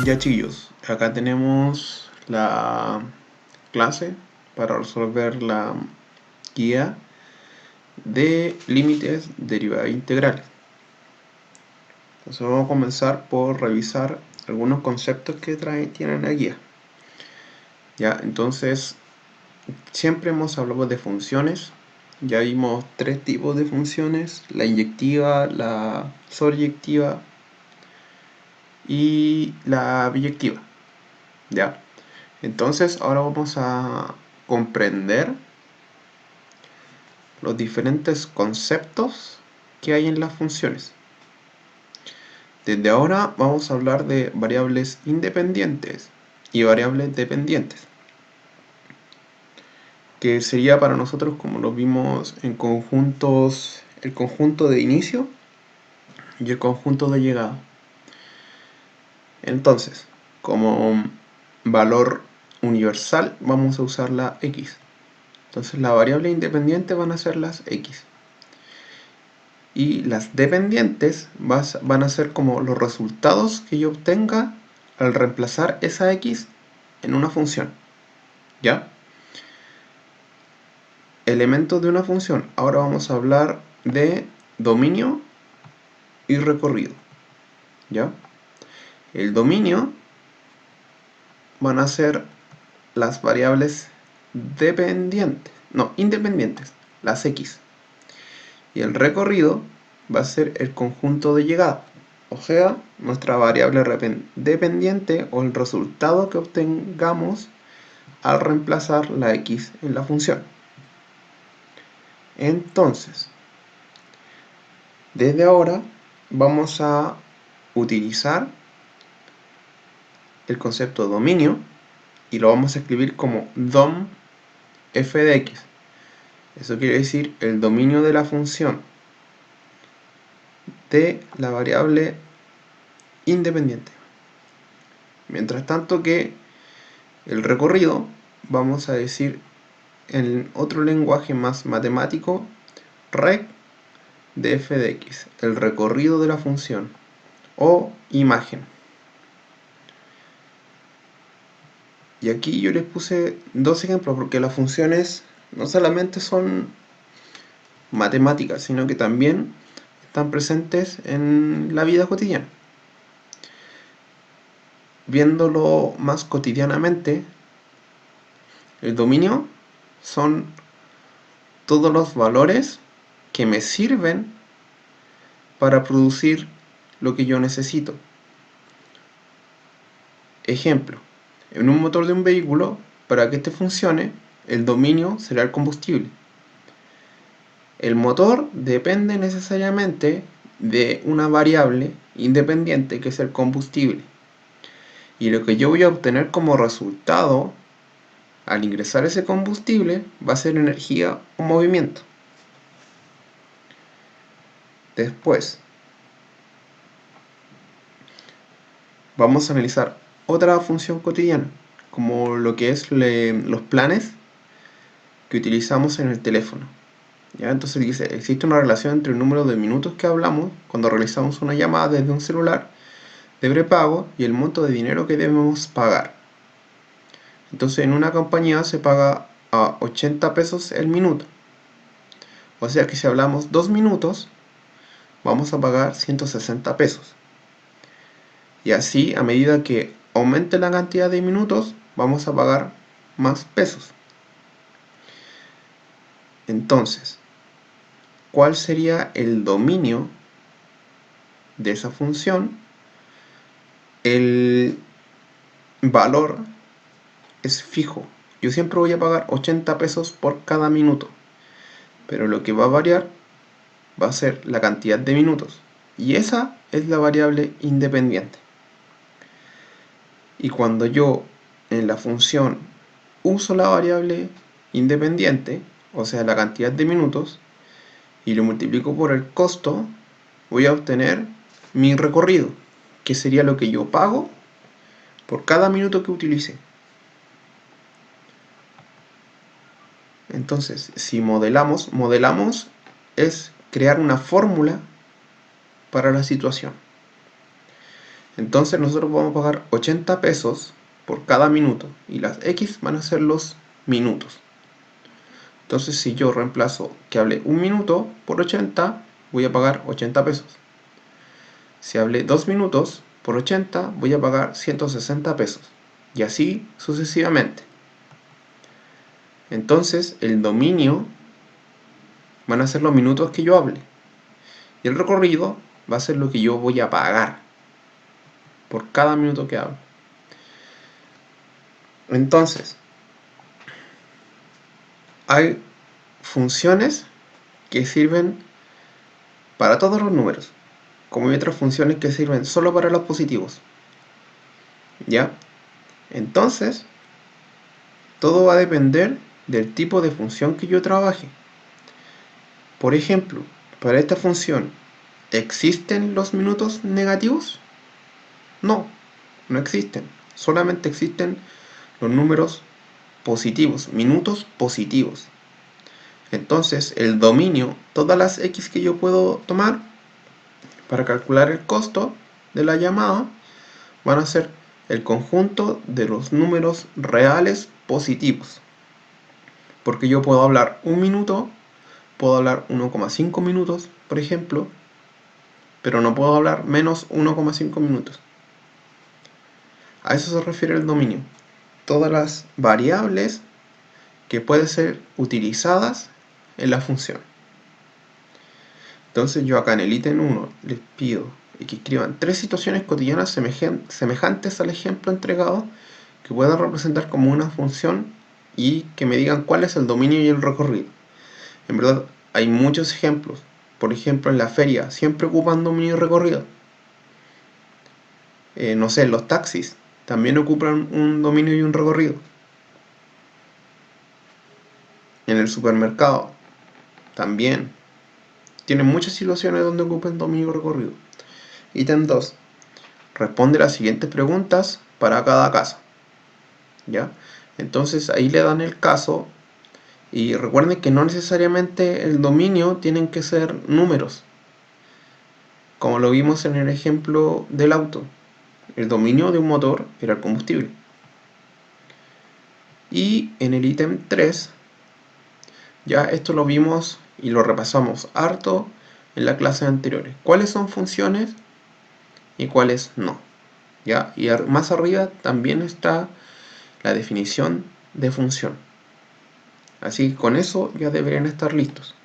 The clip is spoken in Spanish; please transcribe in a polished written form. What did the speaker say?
Ya chicos, acá tenemos la clase para resolver la guía de límites derivadas integrales. Entonces vamos a comenzar por revisar algunos conceptos que tienen la guía. Ya, entonces siempre hemos hablado de funciones. Ya vimos tres tipos de funciones: la inyectiva, la sobreyectiva y la biyectiva. Ya. Entonces ahora vamos a comprender los diferentes conceptos que hay en las funciones. Desde ahora vamos a hablar de variables independientes y variables dependientes, que sería para nosotros, como lo vimos en conjuntos, el conjunto de inicio y el conjunto de llegada. Entonces, como valor universal vamos a usar la x. Entonces las variables independientes van a ser las x. Y las dependientes van a ser como los resultados que yo obtenga al reemplazar esa x en una función. ¿Ya? Elementos de una función. Ahora vamos a hablar de dominio y recorrido. ¿Ya? El dominio van a ser las variables independientes, las x. Y el recorrido va a ser el conjunto de llegada, o sea, nuestra variable dependiente o el resultado que obtengamos al reemplazar la x en la función. Entonces, desde ahora vamos a utilizar el concepto de dominio y lo vamos a escribir como dom f de x. Eso quiere decir el dominio de la función de la variable independiente. Mientras tanto que el recorrido, vamos a decir en otro lenguaje más matemático, rec de f de x, el recorrido de la función o imagen. Y aquí yo les puse dos ejemplos porque las funciones no solamente son matemáticas, sino que también están presentes en la vida cotidiana. Viéndolo más cotidianamente, el dominio son todos los valores que me sirven para producir lo que yo necesito. Ejemplo, en un motor de un vehículo, para que este funcione, el dominio será el combustible. El motor depende necesariamente de una variable independiente que es el combustible. Y lo que yo voy a obtener como resultado al ingresar ese combustible va a ser energía o movimiento. Después, vamos a analizar otra función cotidiana, como lo que es los planes que utilizamos en el teléfono. ¿Ya? Entonces dice, existe una relación entre el número de minutos que hablamos cuando realizamos una llamada desde un celular de prepago y el monto de dinero que debemos pagar. Entonces en una compañía se paga a 80 pesos el minuto. O sea que si hablamos 2 minutos, vamos a pagar 160 pesos. Y así, a medida que aumente la cantidad de minutos, vamos a pagar más pesos. Entonces, ¿cuál sería el dominio de esa función? El valor es fijo. Yo siempre voy a pagar 80 pesos por cada minuto. Pero lo que va a variar va a ser la cantidad de minutos. Y esa es la variable independiente. Y cuando yo en la función uso la variable independiente, o sea la cantidad de minutos, y lo multiplico por el costo, voy a obtener mi recorrido, que sería lo que yo pago por cada minuto que utilice. Entonces, si modelamos es crear una fórmula para la situación. Entonces nosotros vamos a pagar 80 pesos por cada minuto y las X van a ser los minutos. Entonces si yo reemplazo que hable un minuto por 80, voy a pagar 80 pesos. Si hablé 2 minutos por 80, voy a pagar 160 pesos. Y así sucesivamente. Entonces el dominio van a ser los minutos que yo hable. Y el recorrido va a ser lo que yo voy a pagar por cada minuto que hable. Entonces, hay funciones que sirven para todos los números, como hay otras funciones que sirven solo para los positivos. ¿Ya? Entonces, todo va a depender del tipo de función que yo trabaje. Por ejemplo, para esta función, ¿existen los minutos negativos? No, no existen. Solamente existen los números positivos, minutos positivos. Entonces, el dominio, todas las X que yo puedo tomar para calcular el costo de la llamada, van a ser el conjunto de los números reales positivos. Porque yo puedo hablar un minuto, puedo hablar 1,5 minutos, por ejemplo, pero no puedo hablar menos 1,5 minutos. A eso se refiere el dominio. Todas las variables que pueden ser utilizadas en la función. Entonces yo acá en el ítem 1 les pido que escriban 3 situaciones cotidianas semejantes al ejemplo entregado que puedan representar como una función y que me digan cuál es el dominio y el recorrido. En verdad hay muchos ejemplos. Por ejemplo, en la feria siempre ocupan dominio y recorrido. No sé, los taxis también ocupan un dominio y un recorrido. En el supermercado también. Tienen muchas situaciones donde ocupan dominio y recorrido. Ítem 2. Responde las siguientes preguntas para cada caso. ¿Ya? Entonces ahí le dan el caso y recuerden que no necesariamente el dominio tienen que ser números, como lo vimos en el ejemplo del auto. El dominio de un motor era el combustible. Y en el ítem 3, ya esto lo vimos y lo repasamos harto en las clases anteriores. ¿Cuáles son funciones y cuáles no? ¿Ya? Y más arriba también está la definición de función. Así que con eso ya deberían estar listos.